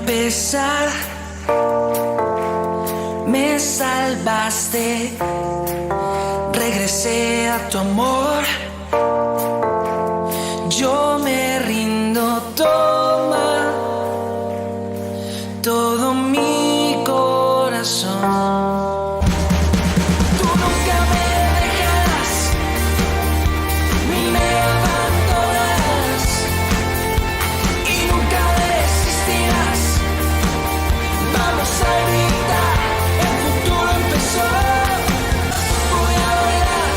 empezar, me salvaste, regresé a tu amor. Yo me rindo, toma todo mi corazón. Tú nunca me dejarás, ni me abandonarás, y nunca desistirás. Vamos a gritar, el futuro empezó. Voy a bailar,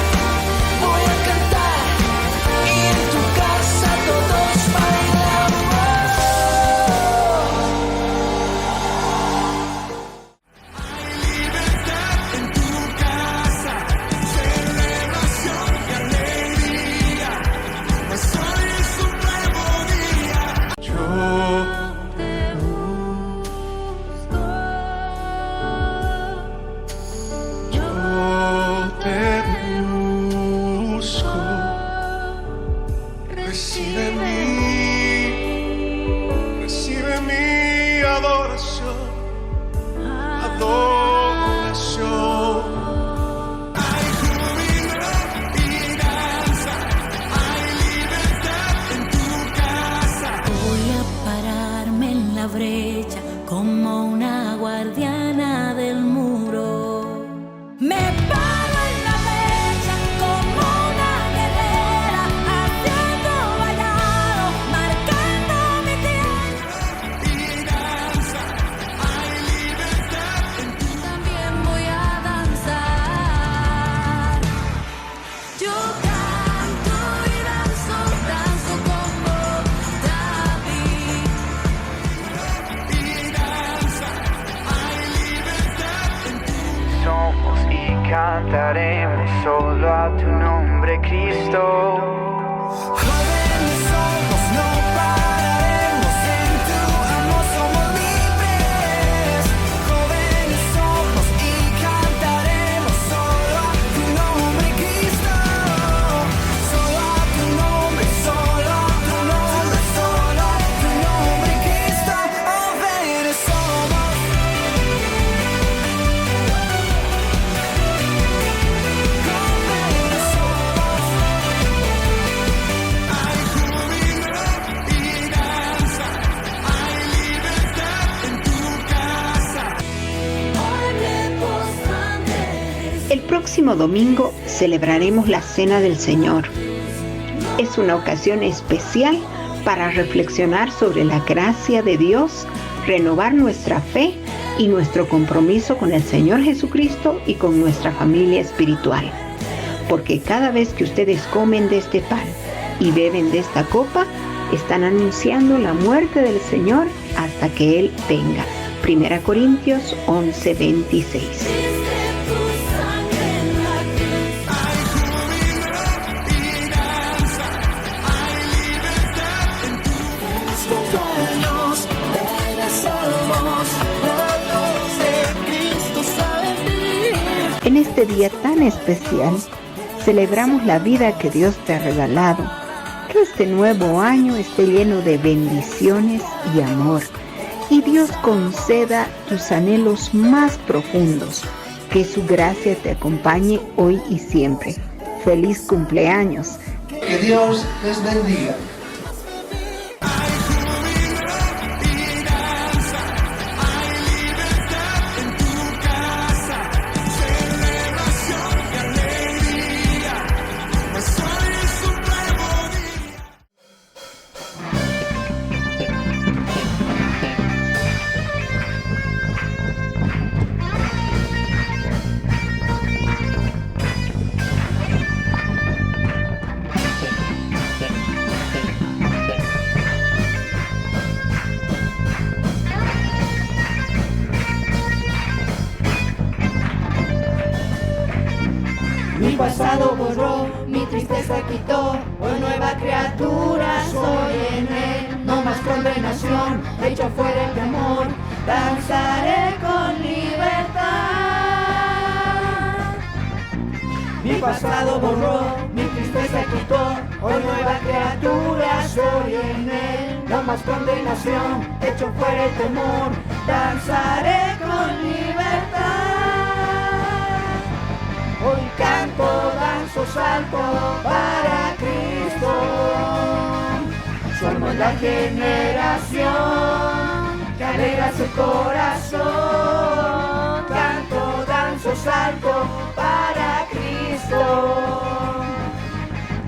voy a cantar, y en tu casa todos bailamos. Hay libertad en tu casa, celebración y alegría, pues hoy es un nuevo día. Yo te busco, yo te busco. Recibe mi adoración, adoración. Hay júbilo y danza, hay libertad en tu casa. Voy a pararme en la brecha como una guardiana del muro. Me paro en la brecha como una guerrera, haciendo vallado, marcando mi tierra. Y danza, hay libertad en tu También voy a danzar. Yo canto y danzo, danzo como David. y danza, hay libertad en tu Somos y cantaremos solo a tu nombre, Cristo. jóvenes somos, no pararemos en tu amor, somos libres. Jóvenes somos y cantaremos solo a tu nombre, Cristo. Solo a tu nombre, solo a tu nombre, solo a tu nombre, Cristo. Jóvenes somos. Jóvenes somos. Hay júbilo y danza, hay libertad en tu casa. Hoy me postraré. El próximo domingo celebraremos la Cena del Señor. Es una ocasión especial para reflexionar sobre la gracia de Dios, renovar nuestra fe y nuestro compromiso con el Señor Jesucristo y con nuestra familia espiritual. Porque cada vez que ustedes comen de este pan y beben de esta copa, están anunciando la muerte del Señor hasta que Él venga. 1 Corintios 11:26. Viste tu sangre en la cruz. Hay júbilo y danza, hay libertad en tu Somos, somos, la luz de Cristo sabe vivir. En este día tan especial, celebramos la vida que Dios te ha regalado. Que este nuevo año esté lleno de bendiciones y amor. Y Dios conceda tus anhelos más profundos. Que su gracia te acompañe hoy y siempre. Feliz cumpleaños. Que Dios les bendiga. Mi pasado borró, mi tristeza quitó, hoy nueva criatura soy en él. No más condenación, hecho fuera el temor, danzaré con libertad. Mi pasado borró, mi tristeza quitó, hoy nueva criatura soy en él. No más condenación, hecho fuera el temor, danzaré con libertad. Hoy canto, danzo, salto para Cristo. Somos la generación que alegra su corazón. Canto, danzo, salto para Cristo.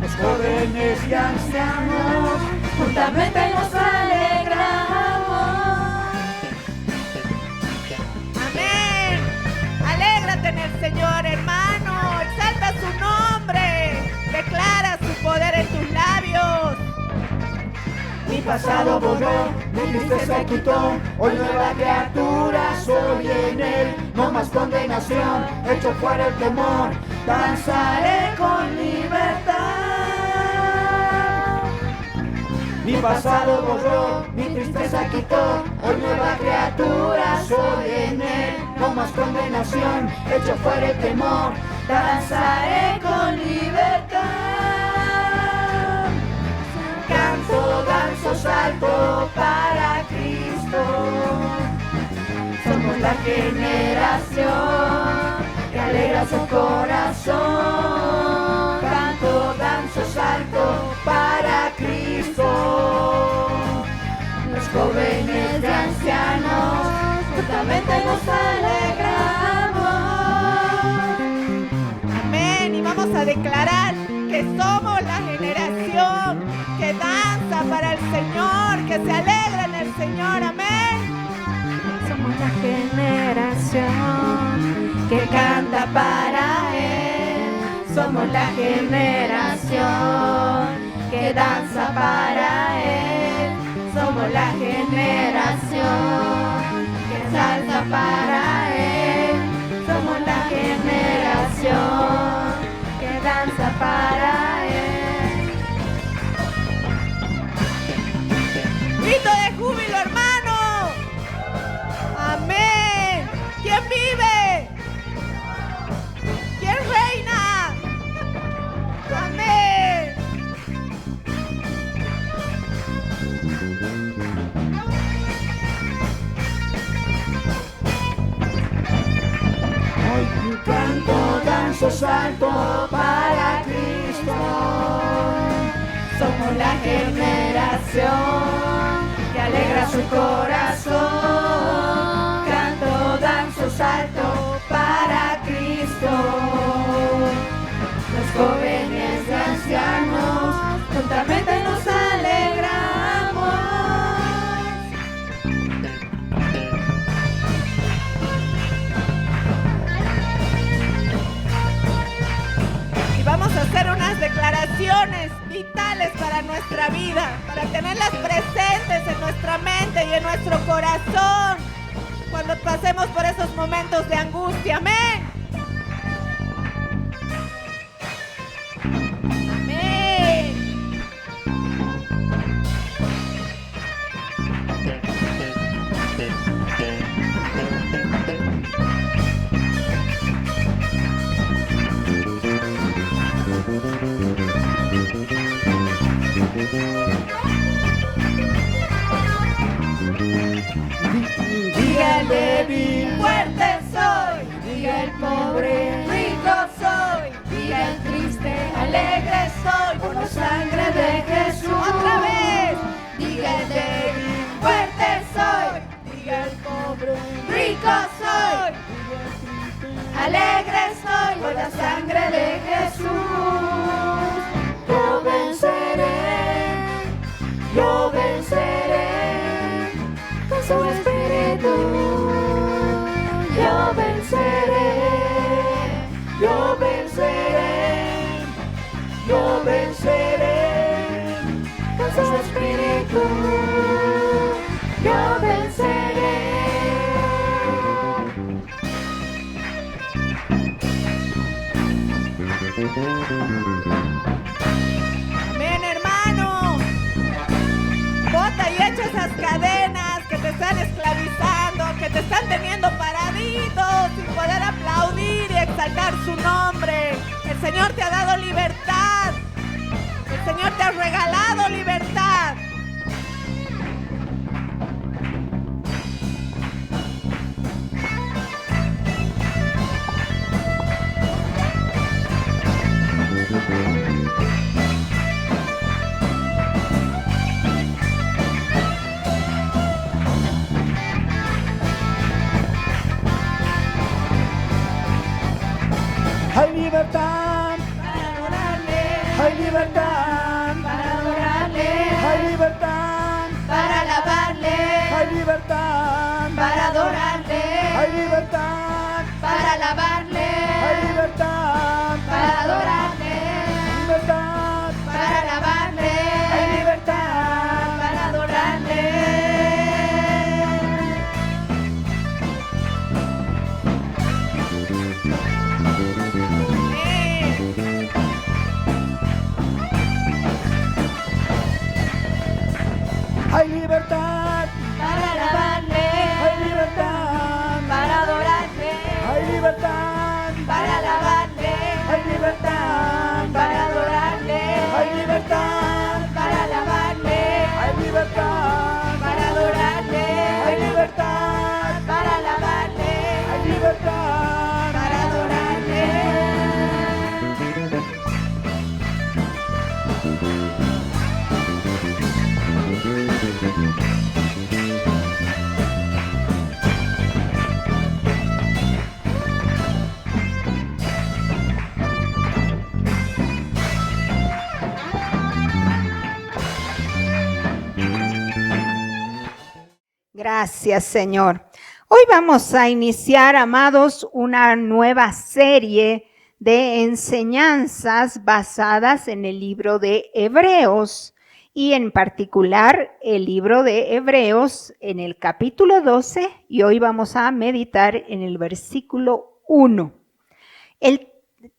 Los jóvenes y ancianos juntamente nos alegramos. Amén. Alégrate en el Señor, hermano. Exalta su nombre. Declara su poder en tus labios. Mi pasado borró, mi tristeza quitó. Hoy nueva criatura soy en él. No más condenación, hecho fuera el temor. Danzaré con libertad. Mi pasado borró, mi tristeza quitó. Hoy nueva criatura soy en él. No más condenación, hecho fuera el temor. Danzaré con libertad. Canto, danzo, salto para Cristo. Somos la generación que alegra su corazón. Canto, danzo, salto para Cristo. Los jóvenes y ancianos juntamente nos alegramos. Amén. Y vamos a declarar que somos la generación que danza para el Señor, que se alegra en el Señor. Amén. Somos la generación que canta para Él. Somos la generación que danza para Él. Somos la generación que salta para Él. Somos la generación que danza para Él. Grito de júbilo, hermano. Amén. ¿Quién vive? ¿Quién reina? Amén. Hoy canto, danzo, salto para Cristo. Somos la generación que alegra su corazón. Canto, danzo, salto para Cristo. Los jóvenes y ancianos juntamente nos alegramos. Y vamos a hacer unas declaraciones vitales para nuestra vida, para tenerlas presentes en nuestra mente y en nuestro corazón cuando pasemos por esos momentos de angustia. Amén. Amén. Diga el débil, fuerte soy. Diga el pobre, rico soy. Diga el triste, alegre soy. Por la sangre de Jesús. Otra vez. Diga el débil, fuerte soy. Diga el pobre, rico soy. Alegre soy por la sangre de Jesús. Yo venceré, yo venceré. Con su espíritu yo venceré, yo venceré, yo venceré. Con su espíritu yo venceré. Amén, hermano. Bota y echa esas cadenas que te están esclavizando, que te están teniendo paradito sin poder aplaudir y exaltar su nombre. El Señor te ha dado libertad. El Señor te ha regalado libertad. Hay libertad, para adorarle, hay libertad, para adorarle, hay libertad, para alabarle, hay libertad, para adorarle, hay libertad, para alabarle, hay libertad, para adorarle, libertad, para alabarle, hay libertad. para adorarle. Hay libertad, Para alabarle, hay libertad, para adorarle, hay libertad, para alabarle, hay libertad, para adorarle, hay libertad, para alabarle, hay libertad, para adorarle, hay libertad, para alabarle, hay libertad. para adorarle. Gracias, Señor. Hoy vamos a iniciar, amados, una nueva serie de enseñanzas basadas en el libro de Hebreos y en particular el libro de Hebreos en el capítulo 12 y hoy vamos a meditar en el versículo 1. El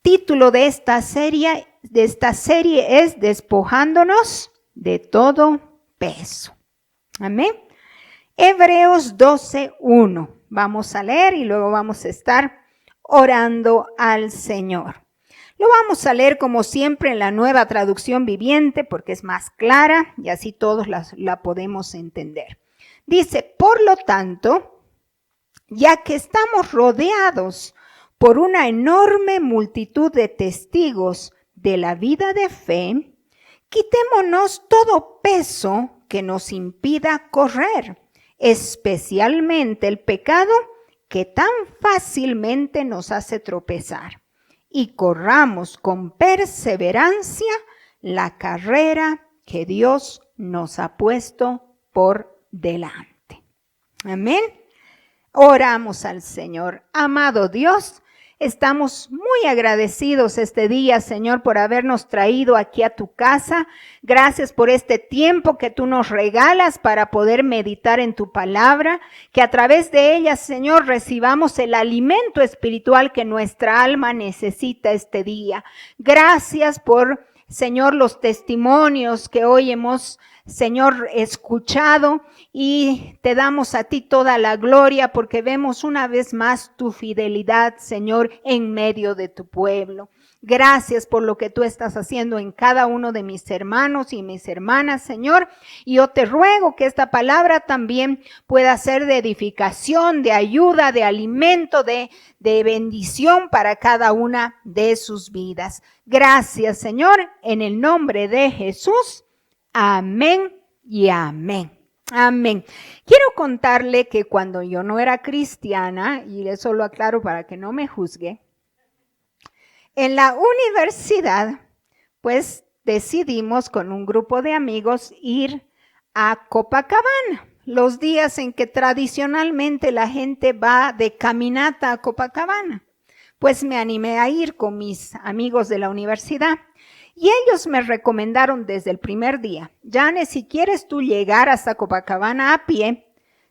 título de esta serie es Despojándonos de todo peso. Amén. Hebreos 12:1. Vamos a leer y luego vamos a estar orando al Señor. Lo vamos a leer como siempre en la Nueva Traducción Viviente porque es más clara y así todos la podemos entender. Dice, por lo tanto, ya que estamos rodeados por una enorme multitud de testigos de la vida de fe, quitémonos todo peso que nos impida correr, especialmente el pecado que tan fácilmente nos hace tropezar, y corramos con perseverancia la carrera que Dios nos ha puesto por delante. Amén. Oramos al Señor. Amado Dios, estamos muy agradecidos este día, Señor, por habernos traído aquí a tu casa. Gracias por este tiempo que tú nos regalas para poder meditar en tu palabra, que a través de ella, Señor, recibamos el alimento espiritual que nuestra alma necesita este día. Gracias por, Señor, los testimonios que hoy hemos, Señor, escuchado, y te damos a ti toda la gloria porque vemos una vez más tu fidelidad, Señor, en medio de tu pueblo. Gracias por lo que tú estás haciendo en cada uno de mis hermanos y mis hermanas, Señor. Y yo te ruego que esta palabra también pueda ser de edificación, de ayuda, de alimento, de bendición para cada una de sus vidas. Gracias, Señor, en el nombre de Jesús. Amén y amén. Amén. Quiero contarle que cuando yo no era cristiana, y eso lo aclaro para que no me juzgue, en la universidad, pues decidimos con un grupo de amigos ir a Copacabana, los días en que tradicionalmente la gente va de caminata a Copacabana. Pues me animé a ir con mis amigos de la universidad. Y ellos me recomendaron desde el primer día, Jane, si quieres tú llegar hasta Copacabana a pie,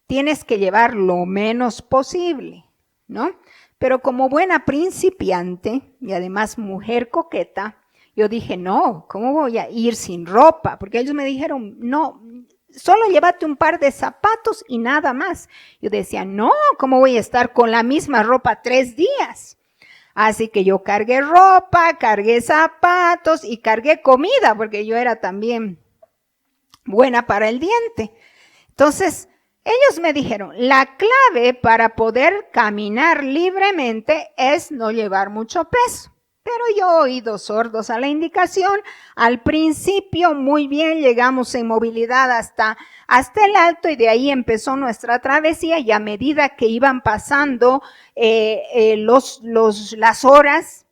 tienes que llevar lo menos posible, ¿no? Pero como buena principiante y además mujer coqueta, yo dije, no, ¿cómo voy a ir sin ropa? Porque ellos me dijeron, no, solo llévate un par de zapatos y nada más. Yo decía, no, ¿cómo voy a estar con la misma ropa 3 días? Así que yo cargué ropa, cargué zapatos y cargué comida, porque yo era también buena para el diente. Entonces, ellos me dijeron, la clave para poder caminar libremente es no llevar mucho peso. Pero yo oídos sordos a la indicación. Al principio, muy bien, llegamos en movilidad hasta el alto y de ahí empezó nuestra travesía y a medida que iban pasando las horas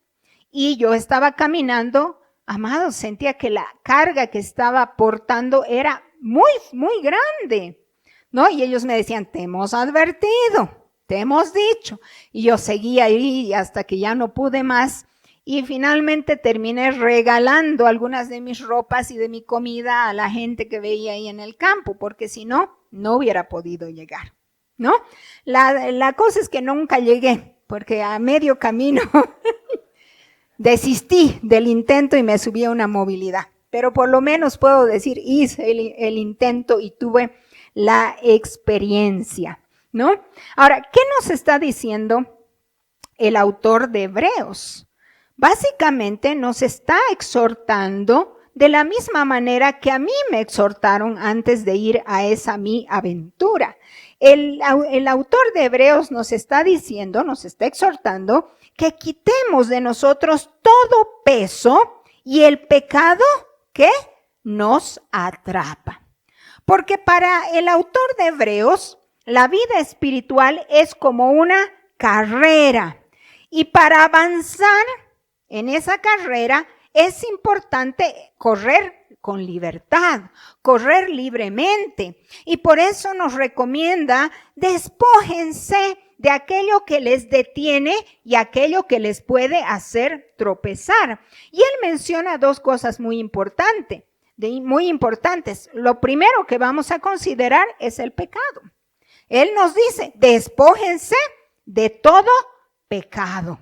y yo estaba caminando, amados, sentía que la carga que estaba portando era muy, muy grande, ¿no? Y ellos me decían, te hemos advertido, te hemos dicho. Y yo seguía ahí hasta que ya no pude más. Y finalmente terminé regalando algunas de mis ropas y de mi comida a la gente que veía ahí en el campo, porque si no, no hubiera podido llegar, ¿no? La cosa es que nunca llegué, porque a medio camino desistí del intento y me subí a una movilidad. Pero por lo menos puedo decir, hice el intento y tuve la experiencia, ¿no? Ahora, ¿qué nos está diciendo el autor de Hebreos? Básicamente nos está exhortando de la misma manera que a mí me exhortaron antes de ir a esa mi aventura. El autor de Hebreos nos está diciendo, nos está exhortando que quitemos de nosotros todo peso y el pecado que nos atrapa. Porque para el autor de Hebreos, la vida espiritual es como una carrera. Y para avanzar en esa carrera es importante correr con libertad, correr libremente. Y por eso nos recomienda, despójense de aquello que les detiene y aquello que les puede hacer tropezar. Y él menciona dos cosas muy importantes. Lo primero que vamos a considerar es el pecado. Él nos dice, despójense de todo pecado.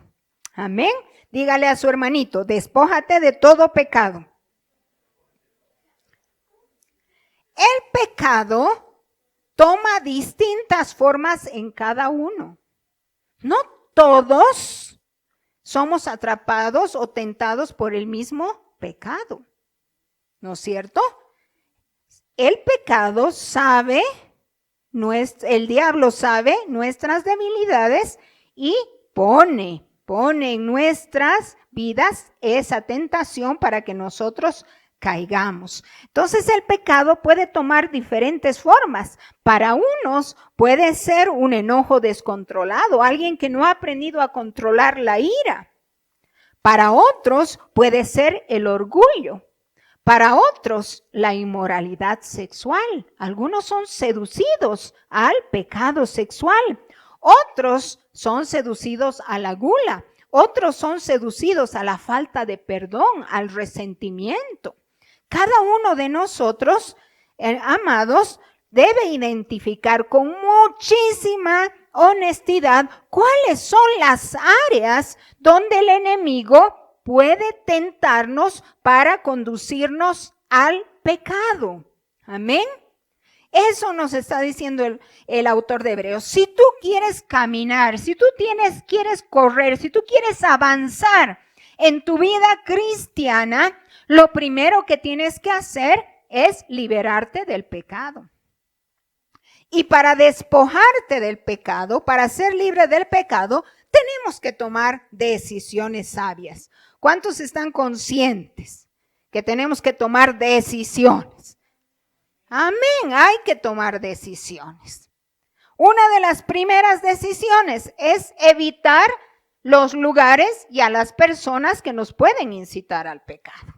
Amén. Dígale a su hermanito, despójate de todo pecado. El pecado toma distintas formas en cada uno. No todos somos atrapados o tentados por el mismo pecado. ¿No es cierto? El pecado sabe, el diablo sabe nuestras debilidades y pone en nuestras vidas esa tentación para que nosotros caigamos. Entonces el pecado puede tomar diferentes formas. Para unos puede ser un enojo descontrolado, alguien que no ha aprendido a controlar la ira. Para otros puede ser el orgullo. Para otros, la inmoralidad sexual. Algunos son seducidos al pecado sexual. Otros son seducidos a la gula. Otros son seducidos a la falta de perdón, al resentimiento. Cada uno de nosotros, amados, debe identificar con muchísima honestidad cuáles son las áreas donde el enemigo puede tentarnos para conducirnos al pecado. Amén. Eso nos está diciendo el autor de Hebreos. Si tú quieres caminar, si tú quieres correr, si tú quieres avanzar en tu vida cristiana, lo primero que tienes que hacer es liberarte del pecado. Y para despojarte del pecado, para ser libre del pecado, tenemos que tomar decisiones sabias. ¿Cuántos están conscientes que tenemos que tomar decisiones? Amén, hay que tomar decisiones. Una de las primeras decisiones es evitar los lugares y a las personas que nos pueden incitar al pecado.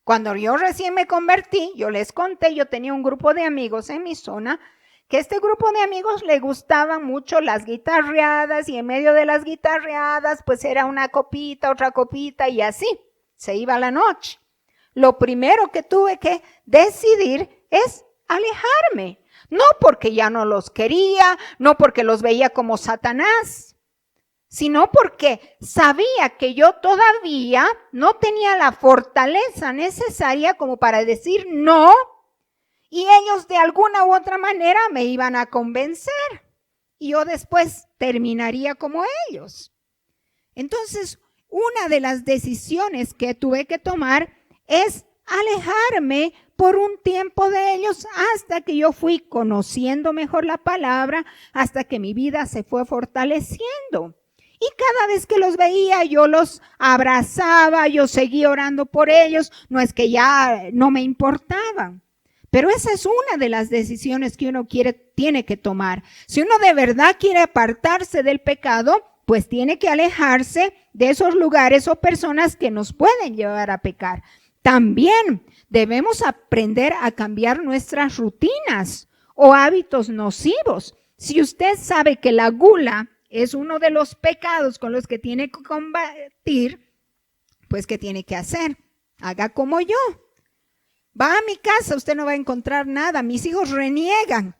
Cuando yo recién me convertí, yo les conté, yo tenía un grupo de amigos en mi zona, que este grupo de amigos le gustaban mucho las guitarreadas y en medio de las guitarreadas pues era una copita, otra copita y así, se iba la noche. Lo primero que tuve que decidir es alejarme, no porque ya no los quería, no porque los veía como Satanás, sino porque sabía que yo todavía no tenía la fortaleza necesaria como para decir no, y ellos de alguna u otra manera me iban a convencer, y yo después terminaría como ellos. Entonces, una de las decisiones que tuve que tomar es alejarme por un tiempo de ellos hasta que yo fui conociendo mejor la palabra, hasta que mi vida se fue fortaleciendo. Y cada vez que los veía, yo los abrazaba, yo seguía orando por ellos, no es que ya no me importaban. Pero esa es una de las decisiones que uno tiene que tomar. Si uno de verdad quiere apartarse del pecado, pues tiene que alejarse de esos lugares o personas que nos pueden llevar a pecar. También debemos aprender a cambiar nuestras rutinas o hábitos nocivos. Si usted sabe que la gula es uno de los pecados con los que tiene que combatir, pues ¿qué tiene que hacer? Haga como yo. Va a mi casa, usted no va a encontrar nada. Mis hijos reniegan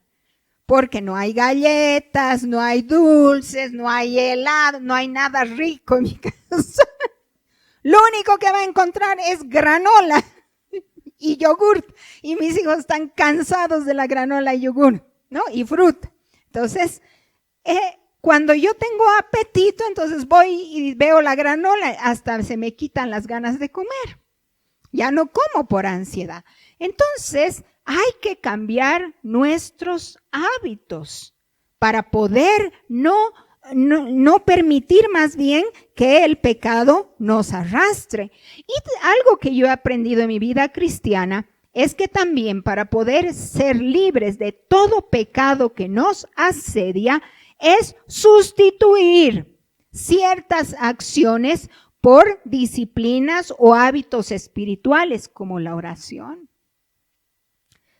porque no hay galletas, no hay dulces, no hay helado, no hay nada rico en mi casa. Lo único que va a encontrar es granola y yogur. Y mis hijos están cansados de la granola y yogur, ¿no? Y fruta. Entonces, cuando yo tengo apetito, entonces voy y veo la granola, hasta se me quitan las ganas de comer. Ya no como por ansiedad. Entonces, hay que cambiar nuestros hábitos para poder no permitir más bien que el pecado nos arrastre. Y algo que yo he aprendido en mi vida cristiana es que también para poder ser libres de todo pecado que nos asedia, es sustituir ciertas acciones por disciplinas o hábitos espirituales como la oración.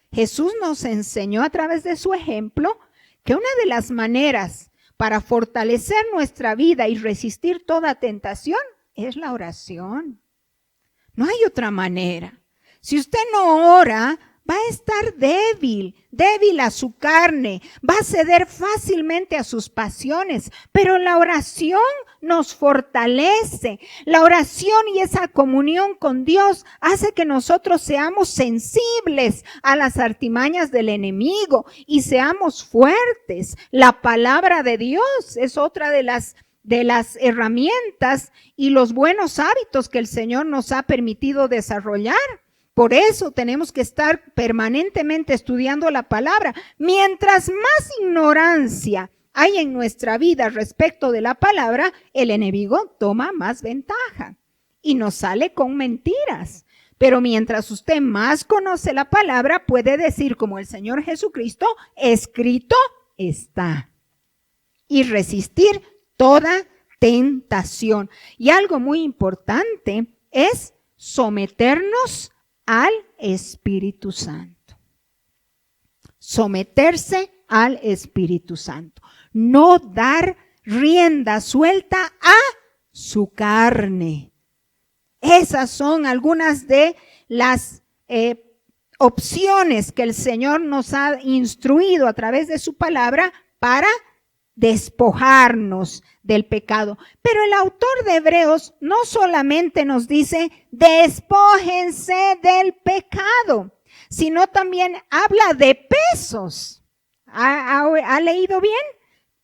Jesús nos enseñó a través de su ejemplo que una de las maneras para fortalecer nuestra vida y resistir toda tentación es la oración. No hay otra manera. Si usted no ora, va a estar débil a su carne, va a ceder fácilmente a sus pasiones, pero la oración nos fortalece. La oración y esa comunión con Dios hace que nosotros seamos sensibles a las artimañas del enemigo y seamos fuertes. La palabra de Dios es otra de las herramientas y los buenos hábitos que el Señor nos ha permitido desarrollar. Por eso tenemos que estar permanentemente estudiando la palabra. Mientras más ignorancia hay en nuestra vida respecto de la palabra, el enemigo toma más ventaja y nos sale con mentiras. Pero mientras usted más conoce la palabra, puede decir como el Señor Jesucristo, escrito está. Y resistir toda tentación. Y algo muy importante es someternos al Espíritu Santo. Someterse al Espíritu Santo. No dar rienda suelta a su carne. Esas son algunas de las opciones que el Señor nos ha instruido a través de su palabra para despojarnos del pecado. Pero el autor de Hebreos no solamente nos dice despójense del pecado, sino también habla de pesos. ¿Ha leído bien?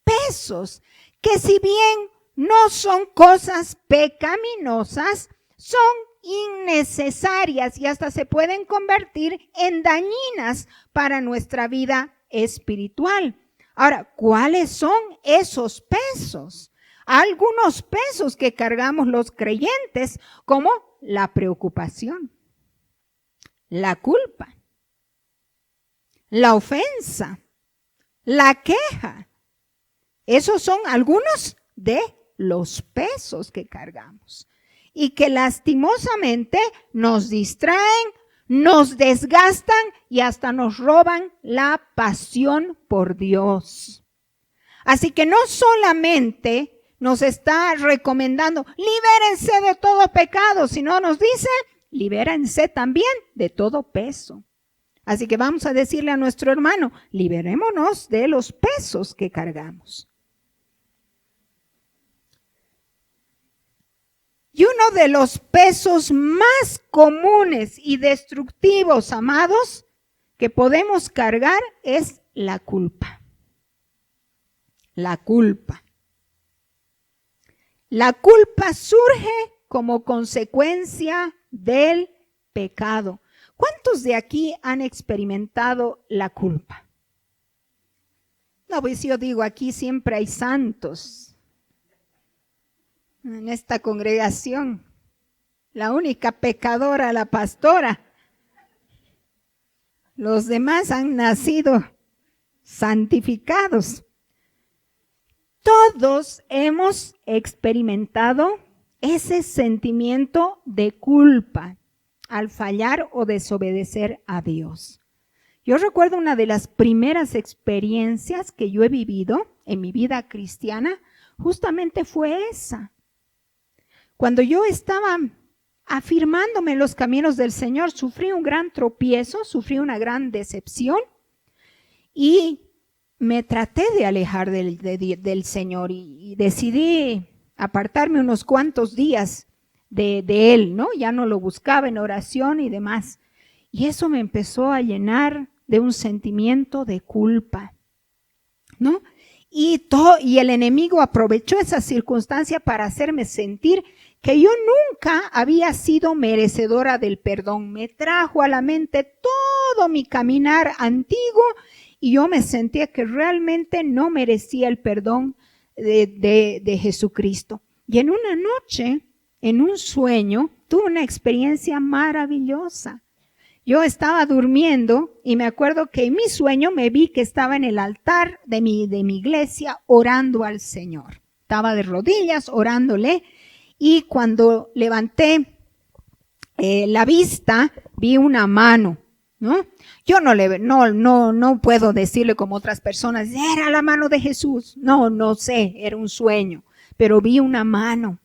Pesos, que si bien no son cosas pecaminosas, son innecesarias y hasta se pueden convertir en dañinas para nuestra vida espiritual. Ahora, ¿cuáles son esos pesos? Algunos pesos que cargamos los creyentes, como la preocupación, la culpa, la ofensa, la queja. Esos son algunos de los pesos que cargamos y que lastimosamente nos distraen, nos desgastan y hasta nos roban la pasión por Dios. Así que no solamente nos está recomendando, libérense de todo pecado, sino nos dice, libérense también de todo peso. Así que vamos a decirle a nuestro hermano, liberémonos de los pesos que cargamos. Y uno de los pesos más comunes y destructivos, amados, que podemos cargar es la culpa. La culpa. La culpa surge como consecuencia del pecado. ¿Cuántos de aquí han experimentado la culpa? No, pues yo digo, aquí siempre hay santos. En esta congregación, la única pecadora, la pastora. Los demás han nacido santificados. Todos hemos experimentado ese sentimiento de culpa al fallar o desobedecer a Dios. Yo recuerdo una de las primeras experiencias que yo he vivido en mi vida cristiana, justamente fue esa. Cuando yo estaba afirmándome en los caminos del Señor, sufrí un gran tropiezo, sufrí una gran decepción y me traté de alejar del Señor y decidí apartarme unos cuantos días de Él, ¿no? Ya no lo buscaba en oración y demás. Y eso me empezó a llenar de un sentimiento de culpa, ¿no? Y el enemigo aprovechó esa circunstancia para hacerme sentir que yo nunca había sido merecedora del perdón. Me trajo a la mente todo mi caminar antiguo y yo me sentía que realmente no merecía el perdón de Jesucristo. Y en una noche, en un sueño, tuve una experiencia maravillosa. Yo estaba durmiendo y me acuerdo que en mi sueño me vi que estaba en el altar de mi iglesia orando al Señor. Estaba de rodillas orándole y cuando levanté la vista vi una mano, ¿no? Yo no puedo decirle como otras personas, era la mano de Jesús. No sé, era un sueño, pero vi una mano.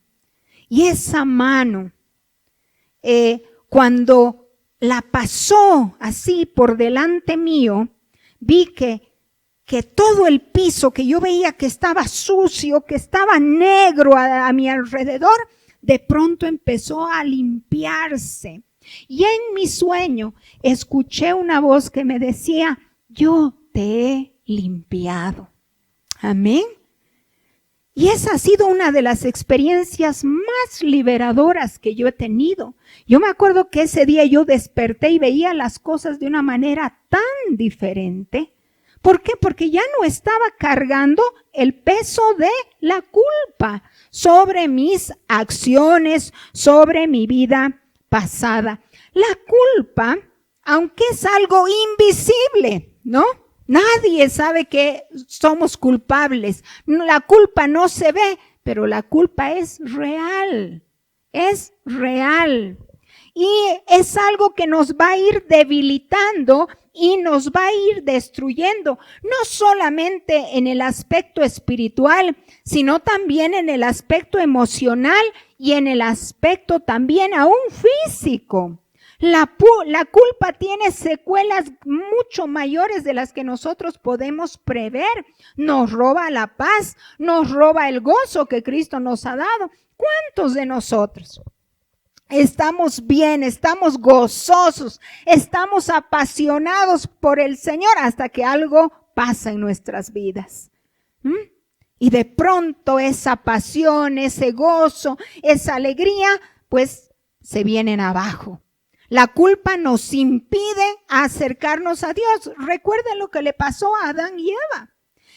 Y esa mano, cuando la pasó así por delante mío, vi que todo el piso que yo veía que estaba sucio, que estaba negro a mi alrededor, de pronto empezó a limpiarse. Y en mi sueño escuché una voz que me decía, yo te he limpiado. Amén. Y esa ha sido una de las experiencias más liberadoras que yo he tenido. Yo me acuerdo que ese día yo desperté y veía las cosas de una manera tan diferente. ¿Por qué? Porque ya no estaba cargando el peso de la culpa sobre mis acciones, sobre mi vida pasada. La culpa, aunque es algo invisible, ¿no? Nadie sabe que somos culpables. La culpa no se ve, pero la culpa es real. Es real. Y es algo que nos va a ir debilitando y nos va a ir destruyendo, no solamente en el aspecto espiritual, sino también en el aspecto emocional y en el aspecto también aún físico. La culpa tiene secuelas mucho mayores de las que nosotros podemos prever. Nos roba la paz, nos roba el gozo que Cristo nos ha dado. ¿Cuántos de nosotros estamos bien, estamos gozosos, estamos apasionados por el Señor hasta que algo pasa en nuestras vidas? Y de pronto esa pasión, ese gozo, esa alegría, pues se vienen abajo. La culpa nos impide acercarnos a Dios. Recuerden lo que le pasó a Adán y Eva.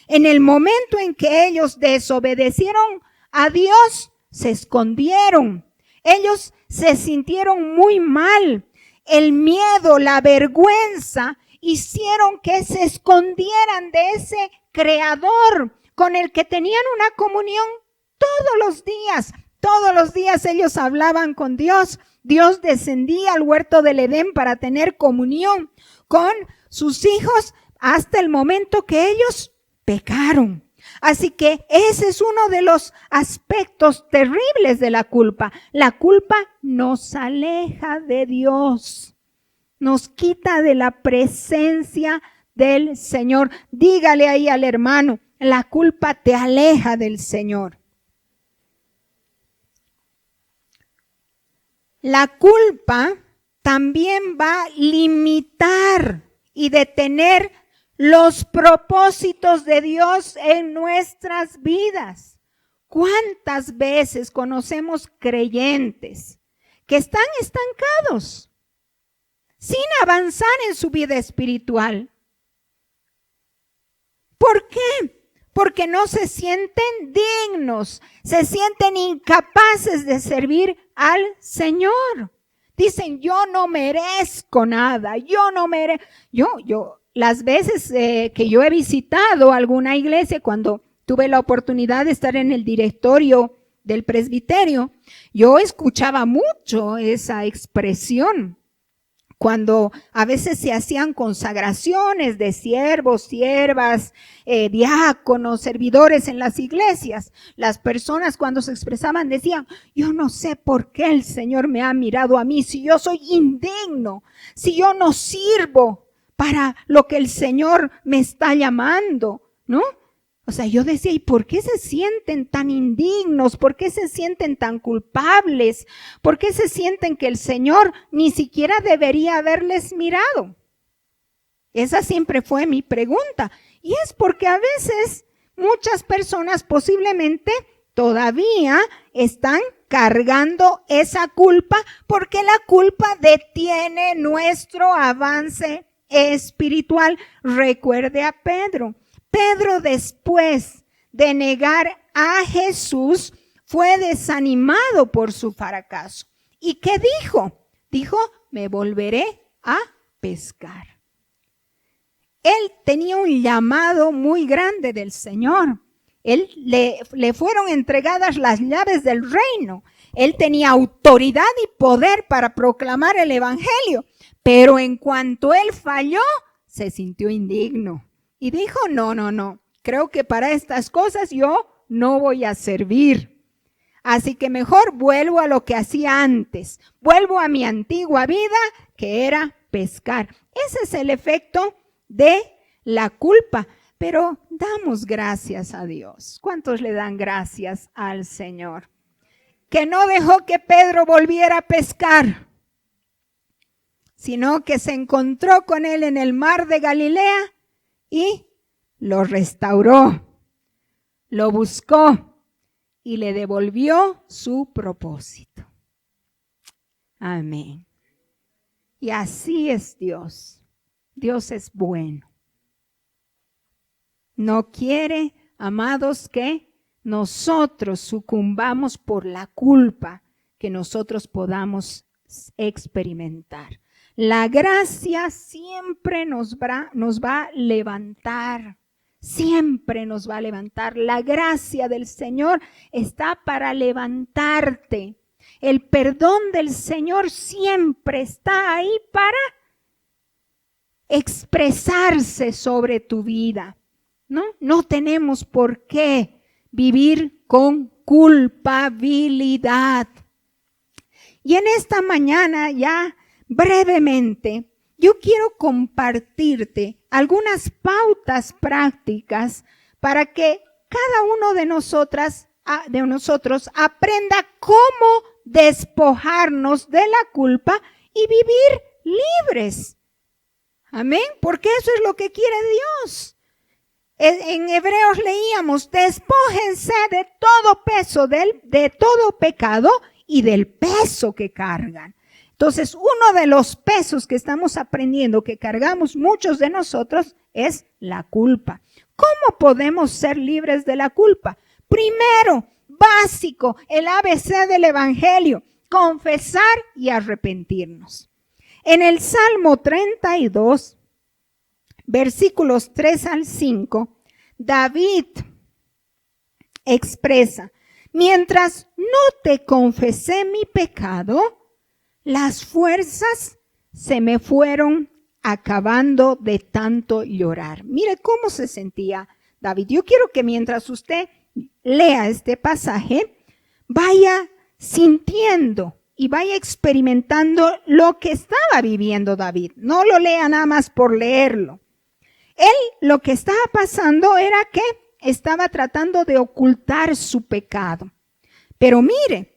En el momento en que ellos desobedecieron a Dios, se escondieron. Ellos se sintieron muy mal. El miedo, la vergüenza hicieron que se escondieran de ese Creador con el que tenían una comunión todos los días. Todos los días ellos hablaban con Dios. Dios descendía al huerto del Edén para tener comunión con sus hijos hasta el momento que ellos pecaron. Así que ese es uno de los aspectos terribles de la culpa. La culpa nos aleja de Dios, nos quita de la presencia del Señor. Dígale ahí al hermano, la culpa te aleja del Señor. La culpa también va a limitar y detener los propósitos de Dios en nuestras vidas. ¿Cuántas veces conocemos creyentes que están estancados sin avanzar en su vida espiritual? ¿Por qué? Porque no se sienten dignos, se sienten incapaces de servir al Señor. Dicen, yo no merezco nada, yo las veces que yo he visitado alguna iglesia, cuando tuve la oportunidad de estar en el directorio del presbiterio, yo escuchaba mucho esa expresión. Cuando a veces se hacían consagraciones de siervos, siervas, diáconos, servidores en las iglesias, las personas cuando se expresaban decían, yo no sé por qué el Señor me ha mirado a mí, si yo soy indigno, si yo no sirvo para lo que el Señor me está llamando, ¿no? O sea, yo decía, ¿y por qué se sienten tan indignos? ¿Por qué se sienten tan culpables? ¿Por qué se sienten que el Señor ni siquiera debería haberles mirado? Esa siempre fue mi pregunta. Y es porque a veces muchas personas posiblemente todavía están cargando esa culpa porque la culpa detiene nuestro avance espiritual. Recuerde a Pedro. Pedro, después de negar a Jesús, fue desanimado por su fracaso. ¿Y qué dijo? Dijo, me volveré a pescar. Él tenía un llamado muy grande del Señor. Le fueron entregadas las llaves del reino. Él tenía autoridad y poder para proclamar el evangelio. Pero en cuanto él falló, se sintió indigno. Y dijo, no, creo que para estas cosas yo no voy a servir. Así que mejor vuelvo a lo que hacía antes. Vuelvo a mi antigua vida, que era pescar. Ese es el efecto de la culpa. Pero damos gracias a Dios. ¿Cuántos le dan gracias al Señor? Que no dejó que Pedro volviera a pescar, sino que se encontró con él en el mar de Galilea y lo restauró, lo buscó y le devolvió su propósito. Amén. Y así es Dios. Dios es bueno. No quiere, amados, que nosotros sucumbamos por la culpa que nosotros podamos experimentar. La gracia siempre nos va a levantar, siempre nos va a levantar. La gracia del Señor está para levantarte. El perdón del Señor siempre está ahí para expresarse sobre tu vida. No tenemos por qué vivir con culpabilidad. Y en esta mañana ya brevemente, yo quiero compartirte algunas pautas prácticas para que cada uno de nosotros aprenda cómo despojarnos de la culpa y vivir libres. Amén, porque eso es lo que quiere Dios. En Hebreos leíamos, despójense de todo peso, de todo pecado y del peso que cargan. Entonces, uno de los pesos que estamos aprendiendo, que cargamos muchos de nosotros, es la culpa. ¿Cómo podemos ser libres de la culpa? Primero, básico, el ABC del Evangelio, confesar y arrepentirnos. En el Salmo 32, versículos 3 al 5, David expresa, mientras no te confesé mi pecado, las fuerzas se me fueron acabando de tanto llorar. Mire cómo se sentía David. Yo quiero que mientras usted lea este pasaje, vaya sintiendo y vaya experimentando lo que estaba viviendo David. No lo lea nada más por leerlo. Él lo que estaba pasando era que estaba tratando de ocultar su pecado. Pero mire,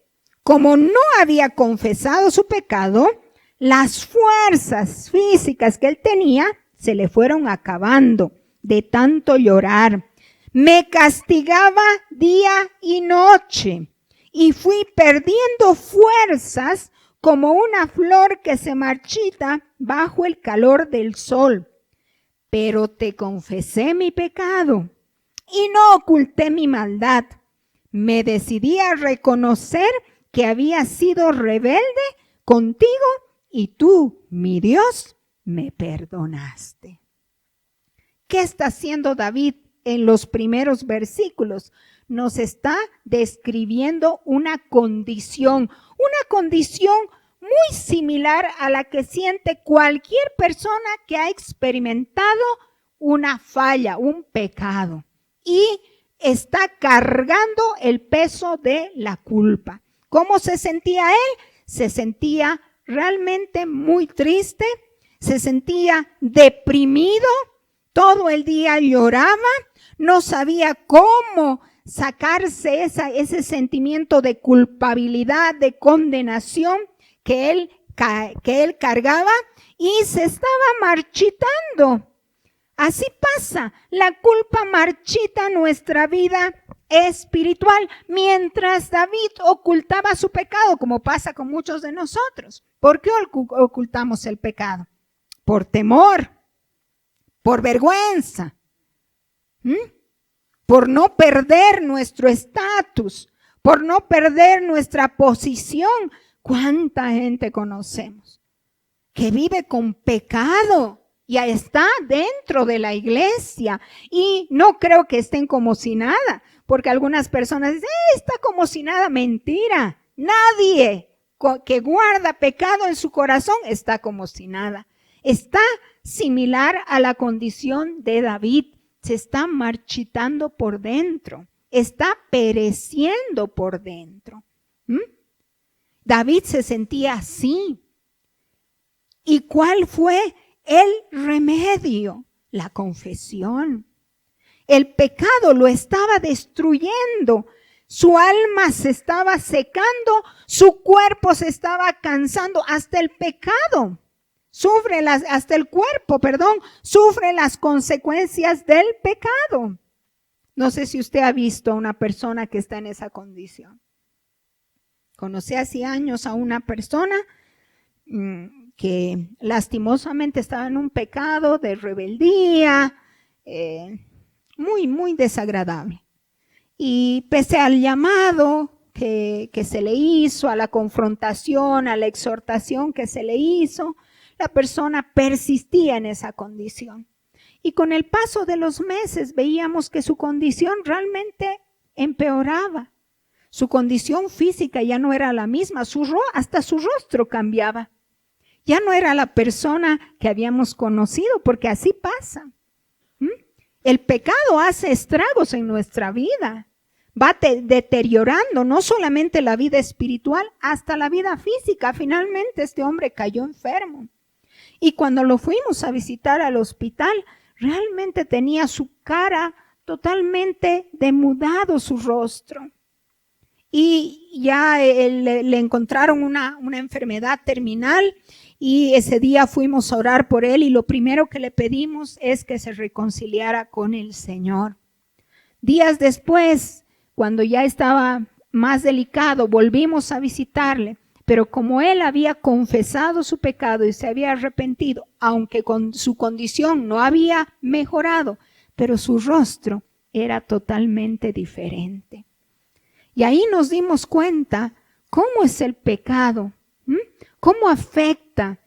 como no había confesado su pecado, las fuerzas físicas que él tenía se le fueron acabando de tanto llorar. Me castigaba día y noche y fui perdiendo fuerzas como una flor que se marchita bajo el calor del sol. Pero te confesé mi pecado y no oculté mi maldad. Me decidí a reconocer que había sido rebelde contigo y tú, mi Dios, me perdonaste. ¿Qué está haciendo David en los primeros versículos, nos está describiendo una condición muy similar a la que siente cualquier persona que ha experimentado una falla, un pecado, y está cargando el peso de la culpa. ¿Cómo se sentía él? Se sentía realmente muy triste, se sentía deprimido, todo el día lloraba, no sabía cómo sacarse ese sentimiento de culpabilidad, de condenación que él cargaba, y se estaba marchitando. Así pasa, la culpa marchita nuestra vida espiritual, mientras David ocultaba su pecado, como pasa con muchos de nosotros. ¿Por qué ocultamos el pecado? Por temor, por vergüenza, por no perder nuestro estatus, por no perder nuestra posición. ¿Cuánta gente conocemos que vive con pecado? Ya está dentro de la iglesia y no creo que estén como si nada, porque algunas personas dicen, está como si nada. Mentira, nadie que guarda pecado en su corazón está como si nada. Está similar a la condición de David, se está marchitando por dentro, está pereciendo por dentro. David se sentía así. ¿Y cuál fue el remedio? La confesión. El pecado lo estaba destruyendo. Su alma se estaba secando, su cuerpo se estaba cansando. Hasta el pecado sufre sufre las consecuencias del pecado. No sé si usted ha visto a una persona que está en esa condición. Conocí hace años a una persona que lastimosamente estaba en un pecado de rebeldía, muy desagradable. Y pese al llamado que se le hizo, a la confrontación, a la exhortación que se le hizo, la persona persistía en esa condición. Y con el paso de los meses veíamos que su condición realmente empeoraba. Su condición física ya no era la misma, hasta su rostro cambiaba. Ya no era la persona que habíamos conocido, porque así pasa. El pecado hace estragos en nuestra vida. Va deteriorando no solamente la vida espiritual, hasta la vida física. Finalmente este hombre cayó enfermo. Y cuando lo fuimos a visitar al hospital, realmente tenía su cara totalmente demudado, su rostro. Y ya le encontraron una enfermedad terminal, y ese día fuimos a orar por él, y lo primero que le pedimos es que se reconciliara con el Señor. Días después, cuando ya estaba más delicado, volvimos a visitarle, pero como él había confesado su pecado y se había arrepentido, aunque con su condición no había mejorado, pero su rostro era totalmente diferente. Y ahí nos dimos cuenta cómo es el pecado, cómo afecta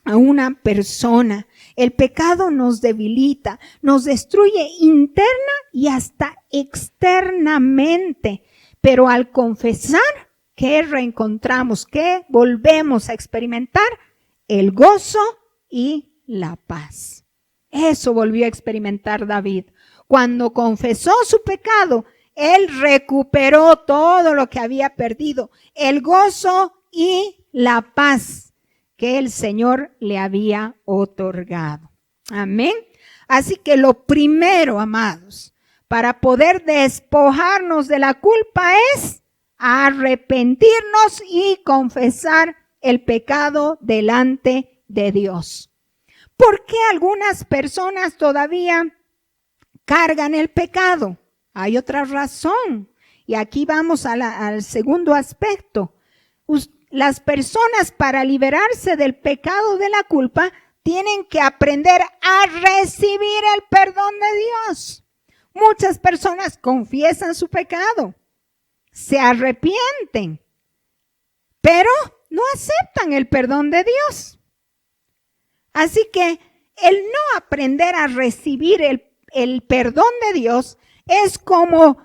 a una persona. El pecado nos debilita, nos destruye interna y hasta externamente. Pero al confesar, ¿qué reencontramos? ¿Qué volvemos a experimentar? El gozo y la paz. Eso volvió a experimentar David. Cuando confesó su pecado, él recuperó todo lo que había perdido, el gozo y la paz que el Señor le había otorgado. Amén. Así que lo primero, amados, para poder despojarnos de la culpa es arrepentirnos y confesar el pecado delante de Dios. ¿Por qué algunas personas todavía cargan el pecado? Hay otra razón. Y aquí vamos al segundo aspecto. Las personas, para liberarse del pecado de la culpa, tienen que aprender a recibir el perdón de Dios. Muchas personas confiesan su pecado, se arrepienten, pero no aceptan el perdón de Dios. Así que el no aprender a recibir el perdón de Dios es como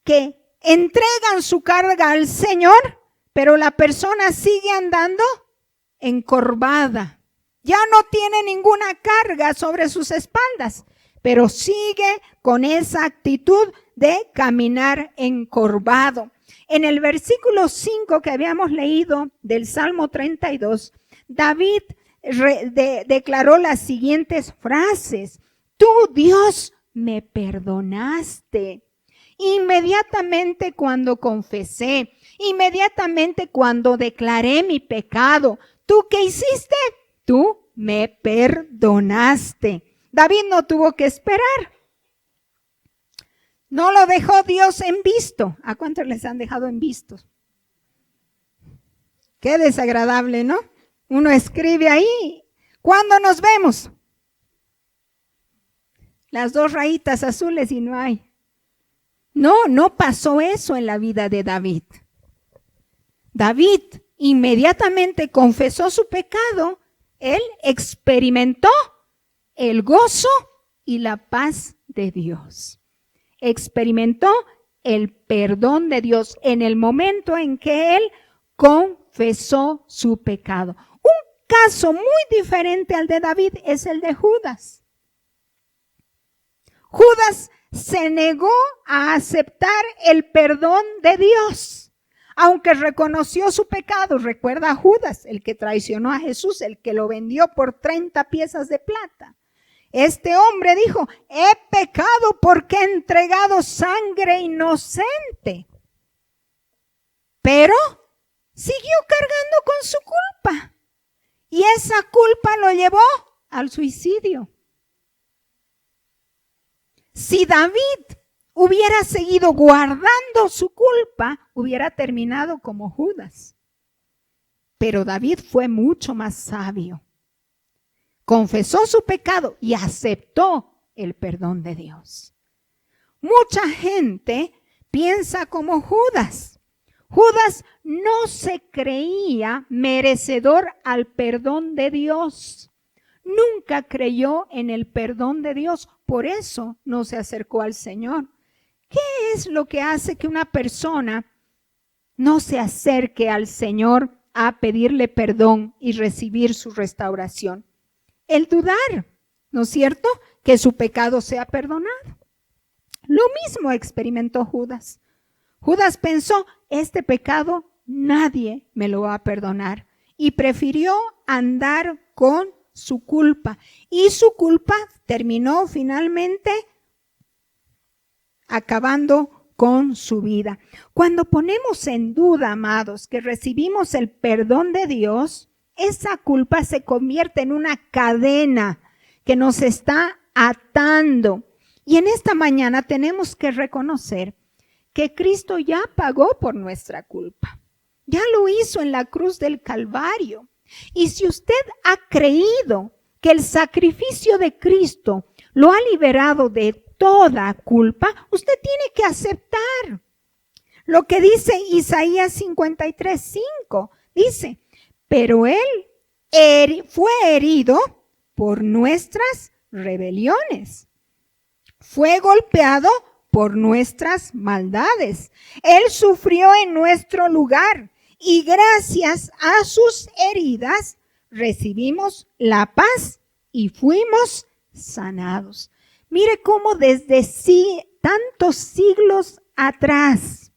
que entregan su carga al Señor, pero la persona sigue andando encorvada. Ya no tiene ninguna carga sobre sus espaldas, pero sigue con esa actitud de caminar encorvado. En el versículo 5 que habíamos leído del Salmo 32, David declaró las siguientes frases. Tú, Dios, me perdonaste. Inmediatamente cuando confesé, inmediatamente cuando declaré mi pecado, ¿tú qué hiciste? Tú me perdonaste. David no tuvo que esperar. No lo dejó Dios en visto. ¿A cuántos les han dejado en visto? Qué desagradable, ¿no? Uno escribe ahí. ¿Cuándo nos vemos? Las 2 rayitas azules y no hay. No pasó eso en la vida de David. David inmediatamente confesó su pecado. Él experimentó el gozo y la paz de Dios. Experimentó el perdón de Dios en el momento en que él confesó su pecado. Un caso muy diferente al de David es el de Judas. Judas se negó a aceptar el perdón de Dios, aunque reconoció su pecado. Recuerda a Judas, el que traicionó a Jesús, el que lo vendió por 30 piezas de plata. Este hombre dijo, he pecado porque he entregado sangre inocente. Pero siguió cargando con su culpa. Y esa culpa lo llevó al suicidio. Si David hubiera seguido guardando su culpa, hubiera terminado como Judas. Pero David fue mucho más sabio. Confesó su pecado y aceptó el perdón de Dios. Mucha gente piensa como Judas. Judas no se creía merecedor al perdón de Dios. Nunca creyó en el perdón de Dios, por eso no se acercó al Señor. ¿Qué es lo que hace que una persona no se acerque al Señor a pedirle perdón y recibir su restauración? El dudar, ¿no es cierto?, que su pecado sea perdonado. Lo mismo experimentó Judas. Judas pensó, este pecado nadie me lo va a perdonar, y prefirió andar con su culpa. Y su culpa terminó finalmente acabando con su vida. Cuando ponemos en duda, amados, que recibimos el perdón de Dios, esa culpa se convierte en una cadena que nos está atando. Y en esta mañana tenemos que reconocer que Cristo ya pagó por nuestra culpa. Ya lo hizo en la cruz del Calvario. Y si usted ha creído que el sacrificio de Cristo lo ha liberado de toda culpa, usted tiene que aceptar lo que dice Isaías 53:5. Dice, pero él fue herido por nuestras rebeliones, fue golpeado por nuestras maldades. Él sufrió en nuestro lugar y gracias a sus heridas recibimos la paz y fuimos sanados. Mire cómo desde tantos siglos atrás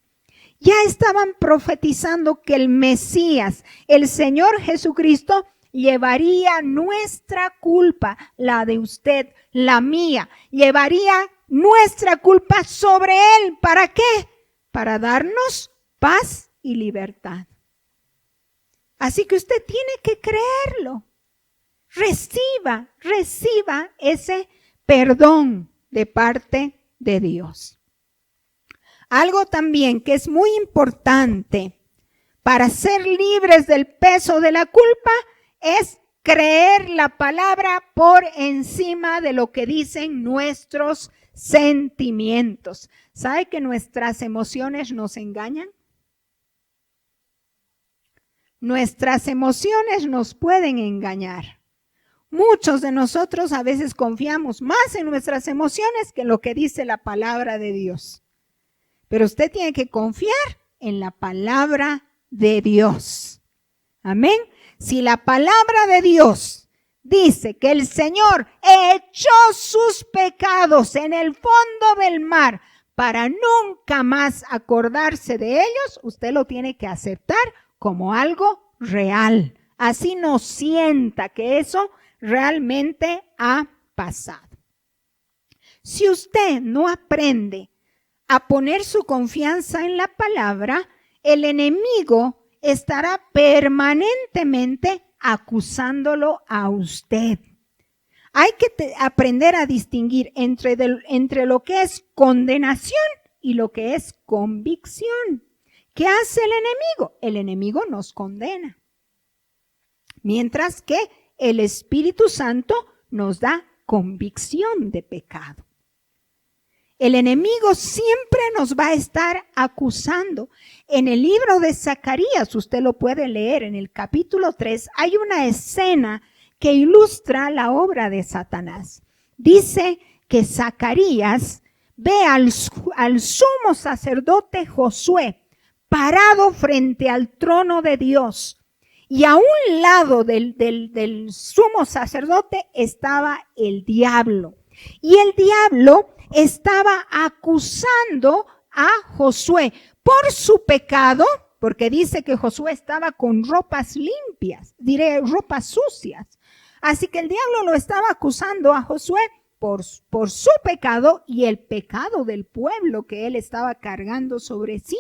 ya estaban profetizando que el Mesías, el Señor Jesucristo, llevaría nuestra culpa, la de usted, la mía, llevaría nuestra culpa sobre Él. ¿Para qué? Para darnos paz y libertad. Así que usted tiene que creerlo. Reciba ese perdón de parte de Dios. Algo también que es muy importante para ser libres del peso de la culpa es creer la palabra por encima de lo que dicen nuestros sentimientos. ¿Sabe que nuestras emociones nos engañan? Nuestras emociones nos pueden engañar. Muchos de nosotros a veces confiamos más en nuestras emociones que en lo que dice la palabra de Dios. Pero usted tiene que confiar en la palabra de Dios. Amén. Si la palabra de Dios dice que el Señor echó sus pecados en el fondo del mar para nunca más acordarse de ellos, usted lo tiene que aceptar como algo real. Así no sienta que eso realmente ha pasado. Si usted no aprende a poner su confianza en la palabra, el enemigo estará permanentemente acusándolo a usted. Hay que aprender a distinguir entre lo que es condenación y lo que es convicción. ¿Qué hace el enemigo? El enemigo nos condena, mientras que el Espíritu Santo nos da convicción de pecado. El enemigo siempre nos va a estar acusando. En el libro de Zacarías, usted lo puede leer en el capítulo 3, hay una escena que ilustra la obra de Satanás. Dice que Zacarías ve al sumo sacerdote Josué parado frente al trono de Dios. Y a un lado del sumo sacerdote estaba el diablo. Y el diablo estaba acusando a Josué por su pecado, porque dice que Josué estaba con ropas limpias, ropas sucias. Así que el diablo lo estaba acusando a Josué por su pecado y el pecado del pueblo que él estaba cargando sobre sí.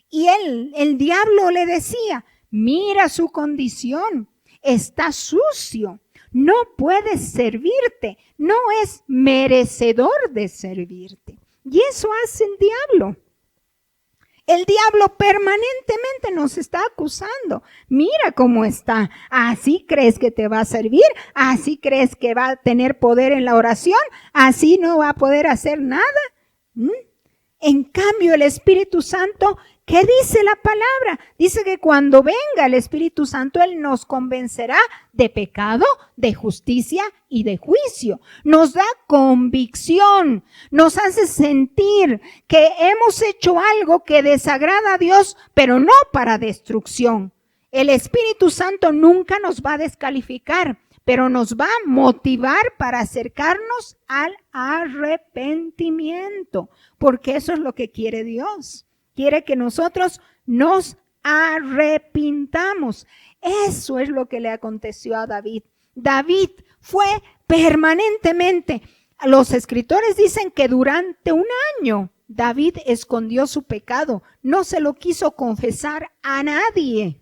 Y el diablo le decía: mira su condición, está sucio, no puede servirte, no es merecedor de servirte. Y eso hace el diablo. El diablo permanentemente nos está acusando. Mira cómo está. ¿Así crees que te va a servir? ¿Así crees que va a tener poder en la oración? ¿Así no va a poder hacer nada? En cambio, el Espíritu Santo, ¿qué dice la palabra? Dice que cuando venga el Espíritu Santo, Él nos convencerá de pecado, de justicia y de juicio. Nos da convicción, nos hace sentir que hemos hecho algo que desagrada a Dios, pero no para destrucción. El Espíritu Santo nunca nos va a descalificar, pero nos va a motivar para acercarnos al arrepentimiento, porque eso es lo que quiere Dios. Quiere que nosotros nos arrepintamos. Eso es lo que le aconteció a David. David fue permanentemente. Los escritores dicen que durante un año David escondió su pecado. No se lo quiso confesar a nadie.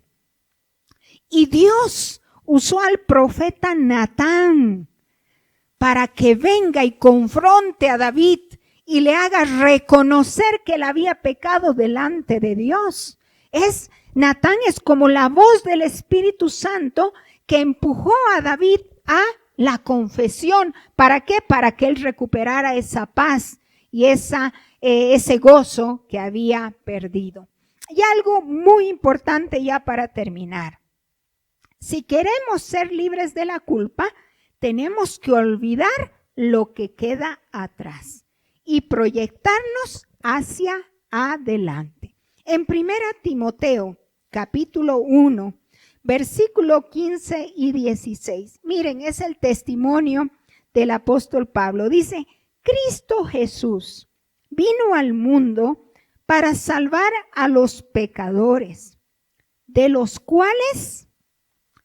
Y Dios usó al profeta Natán para que venga y confronte a David y le haga reconocer que él había pecado delante de Dios. Natán es como la voz del Espíritu Santo que empujó a David a la confesión. ¿Para qué? Para que él recuperara esa paz y ese gozo que había perdido. Y algo muy importante ya para terminar. Si queremos ser libres de la culpa, tenemos que olvidar lo que queda atrás y proyectarnos hacia adelante. En 1 Timoteo, capítulo 1, versículo 15 y 16. Miren, es el testimonio del apóstol Pablo. Dice: Cristo Jesús vino al mundo para salvar a los pecadores, de los cuales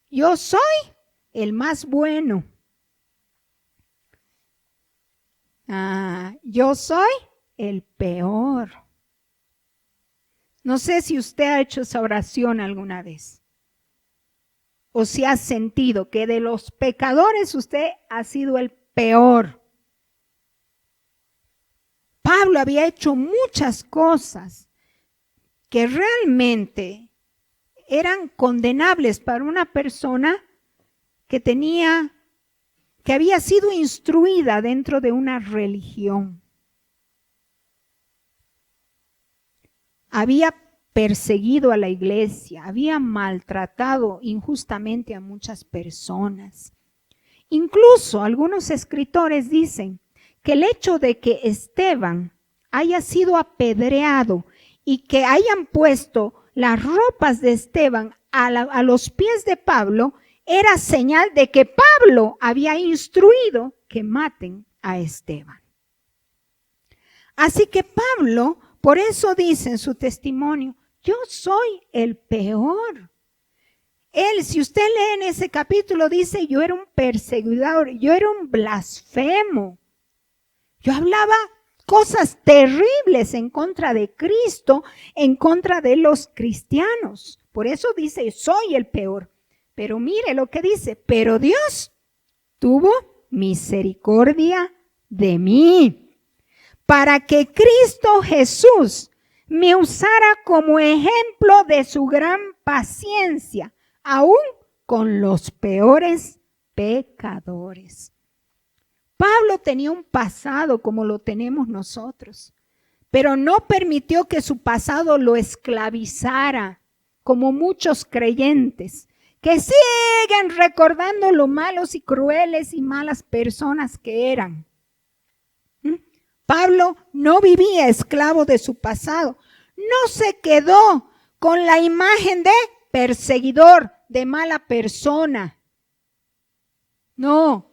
yo soy el más bueno. Yo soy el peor. No sé si usted ha hecho esa oración alguna vez, o si ha sentido que de los pecadores usted ha sido el peor. Pablo había hecho muchas cosas que realmente eran condenables para una persona que había sido instruida dentro de una religión. Había perseguido a la iglesia, había maltratado injustamente a muchas personas. Incluso algunos escritores dicen que el hecho de que Esteban haya sido apedreado y que hayan puesto las ropas de Esteban a los pies de Pablo era señal de que Pablo había instruido que maten a Esteban. Así que Pablo, por eso dice en su testimonio, yo soy el peor. Él, si usted lee en ese capítulo, dice, yo era un perseguidor, yo era un blasfemo. Yo hablaba cosas terribles en contra de Cristo, en contra de los cristianos. Por eso dice, soy el peor. Pero mire lo que dice, pero Dios tuvo misericordia de mí, para que Cristo Jesús me usara como ejemplo de su gran paciencia, aún con los peores pecadores. Pablo tenía un pasado como lo tenemos nosotros, pero no permitió que su pasado lo esclavizara, como muchos creyentes que siguen recordando lo malos y crueles y malas personas que eran. Pablo no vivía esclavo de su pasado, no se quedó con la imagen de perseguidor, de mala persona. No,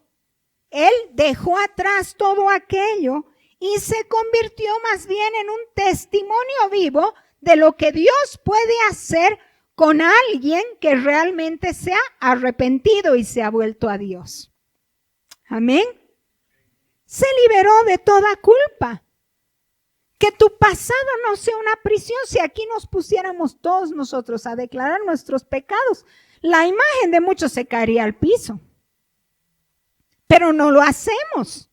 él dejó atrás todo aquello y se convirtió más bien en un testimonio vivo de lo que Dios puede hacer con alguien que realmente se ha arrepentido y se ha vuelto a Dios. Amén. Se liberó de toda culpa. Que tu pasado no sea una prisión. Si aquí nos pusiéramos todos nosotros a declarar nuestros pecados, la imagen de muchos se caería al piso. Pero no lo hacemos.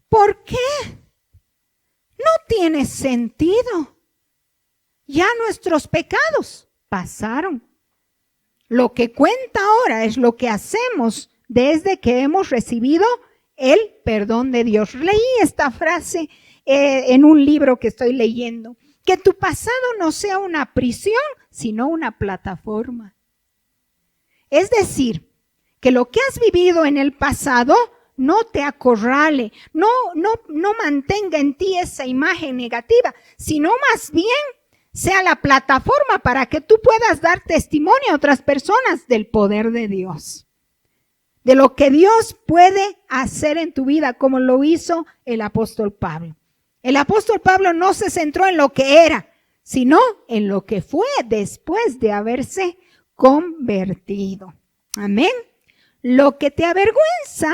¿Por qué? No tiene sentido. Ya nuestros pecados pasaron. Lo que cuenta ahora es lo que hacemos desde que hemos recibido el perdón de Dios. Leí esta frase en un libro que estoy leyendo. Que tu pasado no sea una prisión, sino una plataforma. Es decir, que lo que has vivido en el pasado no te acorrale, no mantenga en ti esa imagen negativa, sino más bien sea la plataforma para que tú puedas dar testimonio a otras personas del poder de Dios, de lo que Dios puede hacer en tu vida, como lo hizo el apóstol Pablo. El apóstol Pablo no se centró en lo que era, sino en lo que fue después de haberse convertido. Amén. Lo que te avergüenza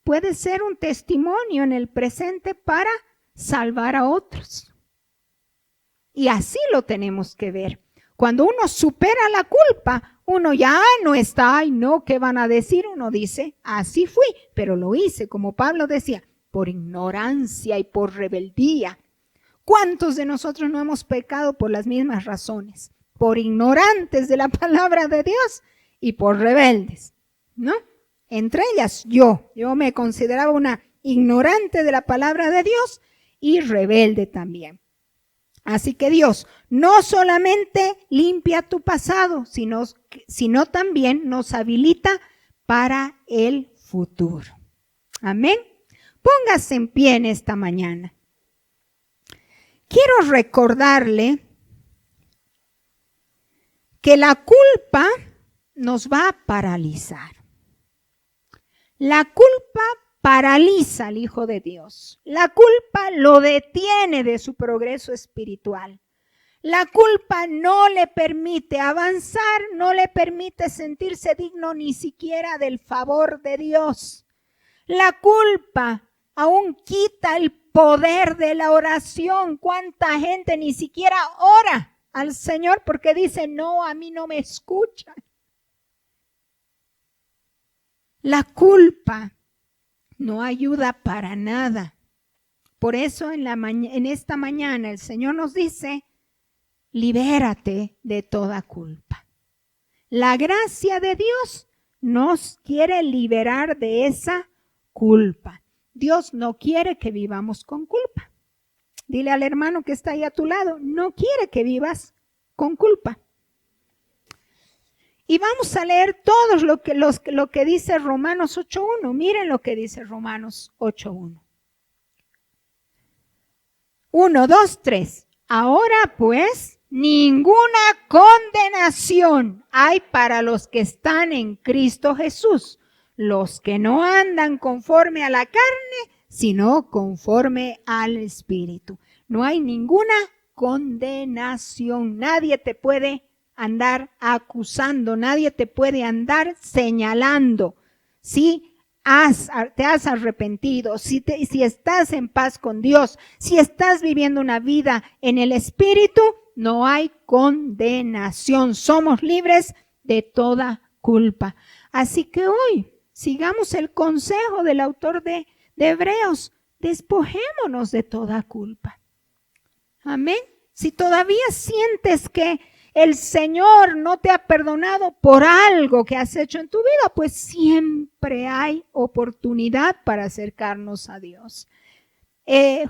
puede ser un testimonio en el presente para salvar a otros. Y así lo tenemos que ver. Cuando uno supera la culpa, uno ya no está, ay no, ¿qué van a decir? Uno dice, así fui, pero lo hice, como Pablo decía, por ignorancia y por rebeldía. ¿Cuántos de nosotros no hemos pecado por las mismas razones? Por ignorantes de la palabra de Dios y por rebeldes, ¿no? Entre ellas yo me consideraba una ignorante de la palabra de Dios y rebelde también. Así que Dios no solamente limpia tu pasado, sino también nos habilita para el futuro. Amén. Póngase en pie en esta mañana. Quiero recordarle que la culpa nos va a paralizar. La culpa paraliza al Hijo de Dios. La culpa lo detiene de su progreso espiritual. La culpa no le permite avanzar, no le permite sentirse digno ni siquiera del favor de Dios. La culpa aún quita el poder de la oración. ¿Cuánta gente ni siquiera ora al Señor porque dice, no, a mí no me escuchan? La culpa no ayuda para nada. Por eso en esta mañana el Señor nos dice, libérate de toda culpa. La gracia de Dios nos quiere liberar de esa culpa. Dios no quiere que vivamos con culpa. Dile al hermano que está ahí a tu lado, no quiere que vivas con culpa. Y vamos a leer todos lo que dice Romanos 8.1. Miren lo que dice Romanos 8.1. 1, 2, 3. Ahora pues, ninguna condenación hay para los que están en Cristo Jesús, los que no andan conforme a la carne, sino conforme al Espíritu. No hay ninguna condenación. Nadie te puede andar acusando, nadie te puede andar señalando. Si te has arrepentido, si estás en paz con Dios, si estás viviendo una vida en el Espíritu, no hay condenación. Somos libres de toda culpa. Así que hoy sigamos el consejo del autor de Hebreos. Despojémonos de toda culpa. Amén. Si todavía sientes que el Señor no te ha perdonado por algo que has hecho en tu vida, pues siempre hay oportunidad para acercarnos a Dios.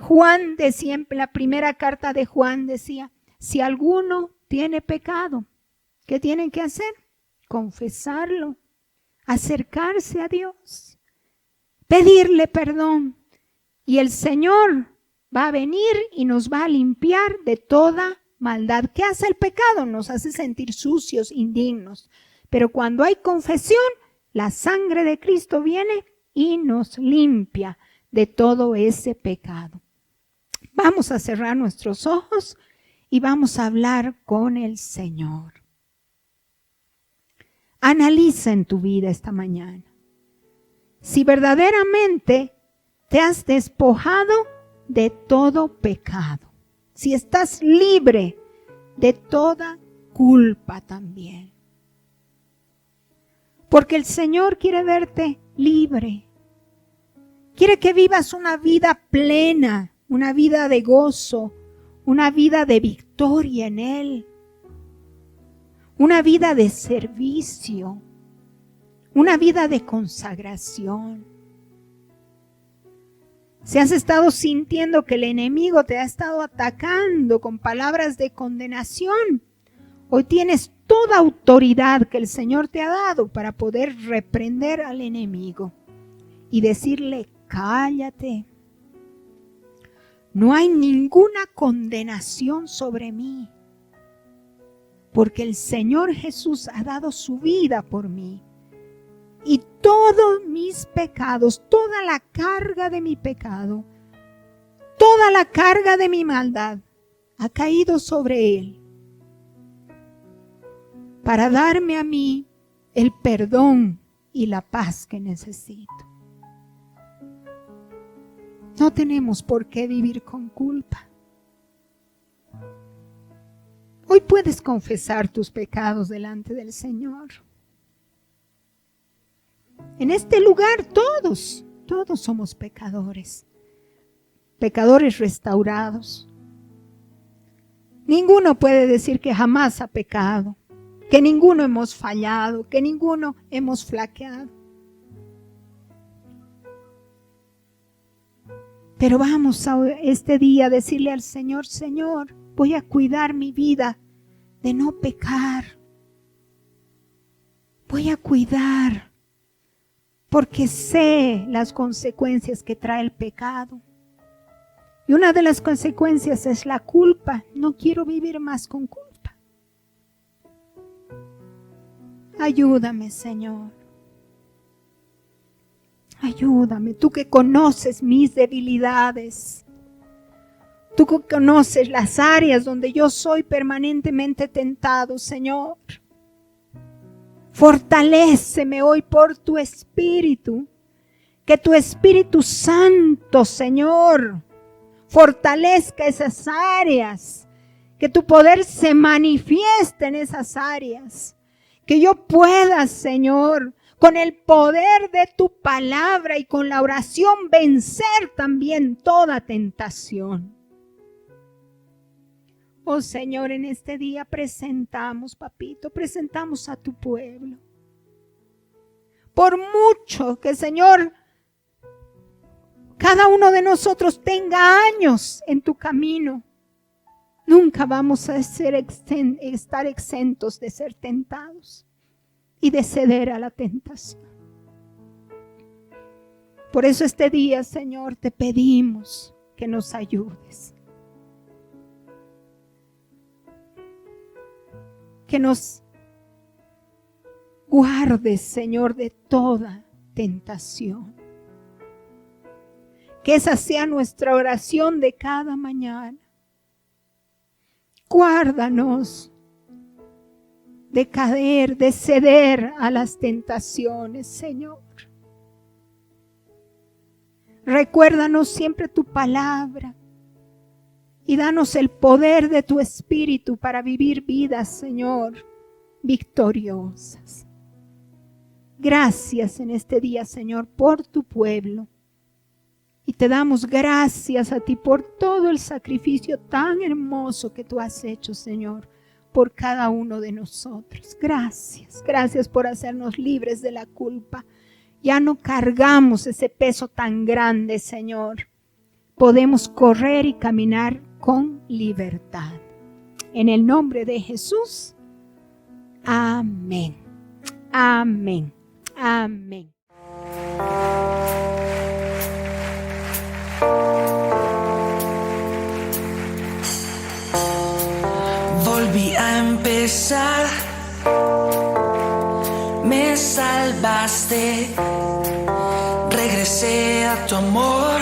Juan decía, en la primera carta de Juan decía, si alguno tiene pecado, ¿qué tienen que hacer? Confesarlo, acercarse a Dios, pedirle perdón. Y el Señor va a venir y nos va a limpiar de toda maldad. ¿Qué hace el pecado? Nos hace sentir sucios, indignos. Pero cuando hay confesión, la sangre de Cristo viene y nos limpia de todo ese pecado. Vamos a cerrar nuestros ojos y vamos a hablar con el Señor. Analiza en tu vida esta mañana si verdaderamente te has despojado de todo pecado, si estás libre de toda culpa también. Porque el Señor quiere verte libre. Quiere que vivas una vida plena, una vida de gozo, una vida de victoria en Él, una vida de servicio, una vida de consagración. Si has estado sintiendo que el enemigo te ha estado atacando con palabras de condenación, hoy tienes toda autoridad que el Señor te ha dado para poder reprender al enemigo y decirle, cállate. No hay ninguna condenación sobre mí, porque el Señor Jesús ha dado su vida por mí. Y todos mis pecados, toda la carga de mi pecado, toda la carga de mi maldad ha caído sobre Él para darme a mí el perdón y la paz que necesito. No tenemos por qué vivir con culpa. Hoy puedes confesar tus pecados delante del Señor. En este lugar todos somos pecadores, pecadores restaurados. Ninguno puede decir que jamás ha pecado, que ninguno hemos fallado, que ninguno hemos flaqueado. Pero vamos a este día a decirle al Señor, Señor, voy a cuidar mi vida de no pecar. Voy a cuidar, porque sé las consecuencias que trae el pecado. Y una de las consecuencias es la culpa. No quiero vivir más con culpa. Ayúdame, Señor. Ayúdame, tú que conoces mis debilidades. Tú que conoces las áreas donde yo soy permanentemente tentado, Señor. Fortaléceme hoy por tu Espíritu. Que tu Espíritu Santo, Señor, fortalezca esas áreas. Que tu poder se manifieste en esas áreas. Que yo pueda, Señor, con el poder de tu palabra y con la oración vencer también toda tentación. Oh Señor, en este día presentamos, papito, presentamos a tu pueblo. Por mucho que, Señor, cada uno de nosotros tenga años en tu camino, nunca vamos a estar exentos de ser tentados. y de ceder a la tentación. Por eso este día, Señor, te pedimos que nos ayudes. Que nos guardes, Señor, de toda tentación. Que esa sea nuestra oración de cada mañana. Guárdanos de caer, de ceder a las tentaciones, Señor. Recuérdanos siempre tu palabra y danos el poder de tu Espíritu para vivir vidas, Señor, victoriosas. Gracias en este día, Señor, por tu pueblo. Y te damos gracias a ti por todo el sacrificio tan hermoso que tú has hecho, Señor, por cada uno de nosotros. Gracias, gracias por hacernos libres de la culpa. Ya no cargamos ese peso tan grande, Señor. Podemos correr y caminar con libertad. En el nombre de Jesús. Amén. Amén. Amén. Volví a empezar, me salvaste, regresé a tu amor.